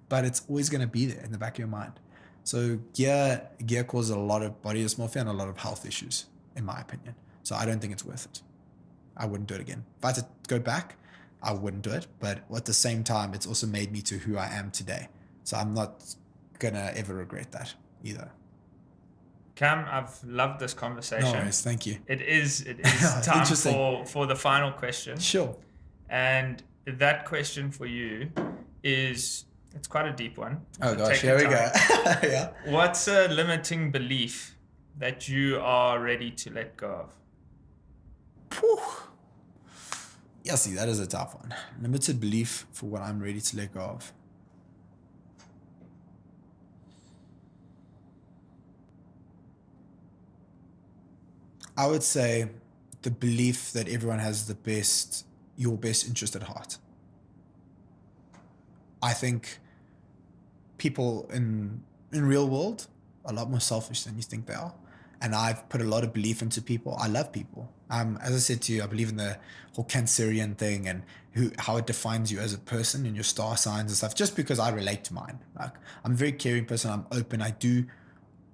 But it's always going to be there in the back of your mind. So gear causes a lot of body dysmorphia and a lot of health issues, in my opinion. So I don't think it's worth it. I wouldn't do it again. If I had to go back, I wouldn't do it. But at the same time, it's also made me to who I am today. So I'm not going to ever regret that either. Cam, I've loved this conversation. No worries, thank you. It is time for the final question. Sure. And that question for you is... It's quite a deep one. Oh gosh, here we go. Yeah. What's a limiting belief that you are ready to let go of? Whew. Yeah, see, that is a tough one. Limited belief for what I'm ready to let go of. I would say the belief that everyone has your best interest at heart. I think people in real world are a lot more selfish than you think they are. And I've put a lot of belief into people. I love people. As I said to you, I believe in the whole Cancerian thing and how it defines you as a person and your star signs and stuff, just because I relate to mine. Like, I'm a very caring person. I'm open.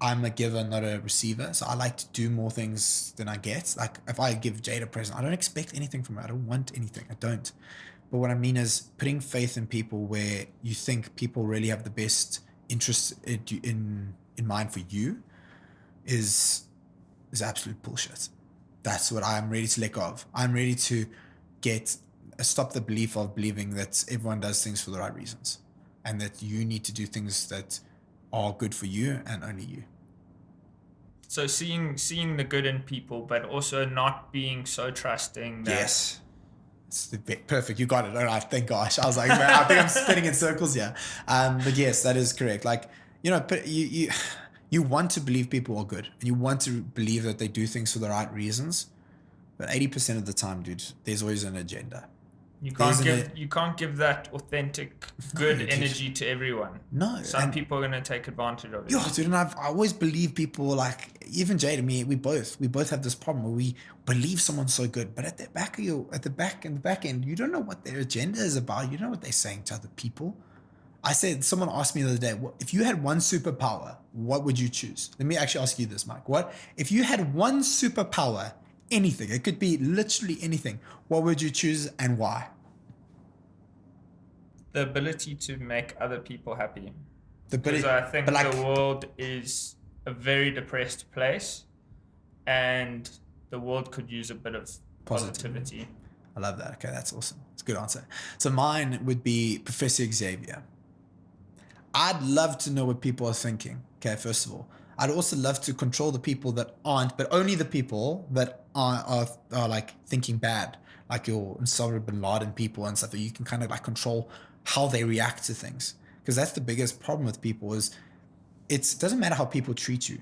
I'm a giver, not a receiver. So I like to do more things than I get. Like, if I give Jade a present, I don't expect anything from her. I don't want anything. I don't. But what I mean is putting faith in people where you think people really have the best interest in mind for you is absolute bullshit. That's what I'm ready to let go of. I'm ready to stop the belief of believing that everyone does things for the right reasons and that you need to do things that are good for you and only you. So seeing the good in people, but also not being so trusting. Yes. It's perfect. You got it. All right. Thank gosh. I was like, man, I think I'm spinning in circles here. But yes, that is correct. Like, you want to believe people are good and you want to believe that they do things for the right reasons. But 80% of the time, dude, there's always an agenda. You can't give that authentic good energy to everyone. No. Some people are going to take advantage of it. Yeah, dude, and I always believe people, like, even Jade and me, we both have this problem where we believe someone's so good, but at the back end, you don't know what their agenda is about. You don't know what they're saying to other people. Someone asked me the other day, if you had one superpower, what would you choose? Let me actually ask you this, Mike. If you had one superpower, anything, it could be literally anything, what would you choose and why? The ability to make other people happy. Because I think the world is a very depressed place and the world could use a bit of positivity. I love that. Okay, that's awesome. It's a good answer. So mine would be Professor Xavier. I'd love to know what people are thinking. Okay, first of all. I'd also love to control the people that aren't, but only the people that are like thinking bad, like your Osama bin Laden people and stuff, that you can kind of like control how they react to things. Because that's the biggest problem with people is it doesn't matter how people treat you.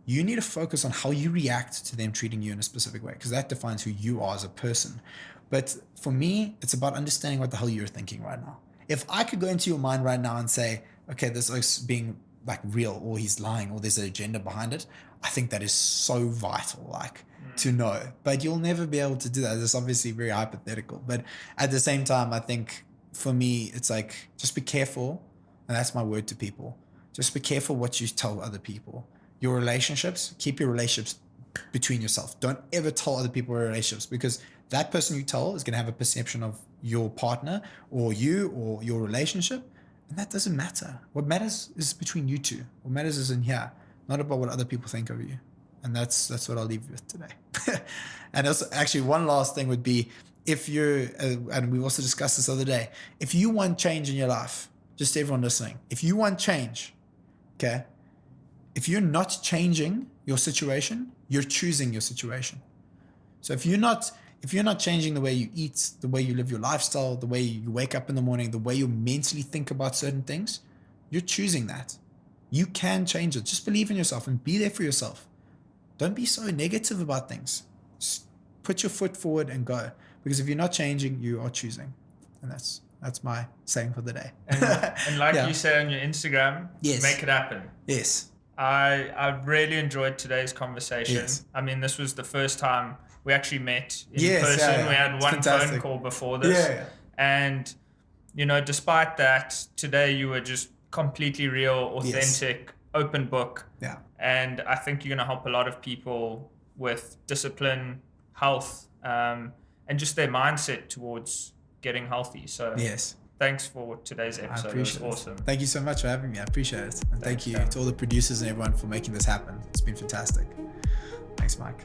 You need to focus on how you react to them treating you in a specific way, because that defines who you are as a person. But for me, it's about understanding what the hell you're thinking right now. If I could go into your mind right now and say, okay, this is being like real, or he's lying, or there's an agenda behind it, I think that is so vital, to know. But you'll never be able to do that. It's obviously very hypothetical. But at the same time, I think for me, it's like, just be careful. And that's my word to people. Just be careful what you tell other people. Your relationships, keep your relationships between yourself. Don't ever tell other people your relationships, because that person you tell is going to have a perception of your partner or you or your relationship. And that doesn't matter. What matters is between you two. What matters is in here, not about what other people think of you. And that's what I'll leave you with today. And also, actually, one last thing would be, if you're, and we also discussed this the other day, if you want change in your life, just everyone listening, if you want change, okay, if you're not changing your situation, you're choosing your situation. So if you're not changing the way you eat, the way you live your lifestyle, the way you wake up in the morning, the way you mentally think about certain things, you're choosing that. You can change it. Just believe in yourself and be there for yourself. Don't be so negative about things. Just put your foot forward and go. Because if you're not changing, you are choosing. And that's my saying for the day. And like you said on your Instagram, yes, make it happen. Yes. I really enjoyed today's conversation. Yes. I mean, this was the first time we actually met in person. Yeah. We had one phone call before this. Yeah. And, despite that, today you were just completely real, authentic, open book. Yeah. And I think you're going to help a lot of people with discipline, health, and just their mindset towards getting healthy. So yes, thanks for today's episode. It was awesome. Thank you so much for having me. I appreciate it. And thank you to all the producers and everyone for making this happen. It's been fantastic. Thanks, Mike.